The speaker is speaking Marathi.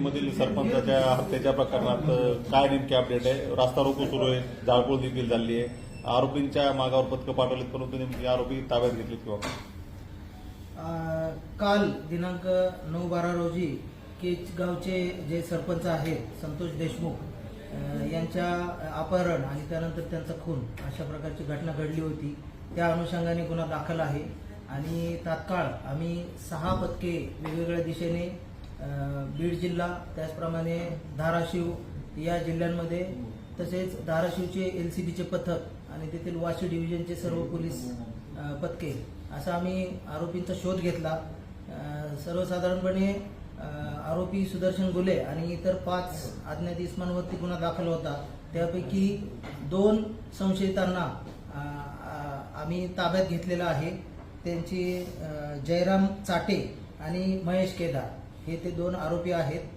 आरोपीमधील सरपंचाच्या हत्येच्या प्रकरणात काय नेमकी अपडेट आहे? रास्ता रोको सुरू आहे, जाळपोळ देखील झाली आहे. आरोपींच्या मागावर पथकं पाठवलीत, परंतु नेमकी आरोपी ताब्यात घेतलीत किंवा काल दिनांक 9/12 रोजी केच गावचे जे सरपंच आहेत संतोष देशमुख यांच्या अपहरण आणि त्यानंतर त्यांचा खून अशा प्रकारची घटना घडली होती. त्या अनुषंगाने गुन्हा दाखल आहे आणि तात्काळ आम्ही 6 पथके वेगवेगळ्या दिशेने बीड जिल्हा त्याचप्रमाणे धाराशिव या जिल्ह्यांमध्ये तसेच धाराशिवचे LCBचे पथक आणि तेथील वाशी डिव्हिजनचे सर्व पोलीस पथके असा आम्ही आरोपींचा शोध घेतला. सर्वसाधारणपणे आरोपी सुदर्शन गुले आणि इतर 5 अज्ञात इसमांवरती गुन्हा दाखल होता. त्यापैकी 2 संशयितांना आम्ही ताब्यात घेतलेला आहे. त्यांची जयराम चाटे आणि महेश केदार हे ते 2 आरोपी आहेत.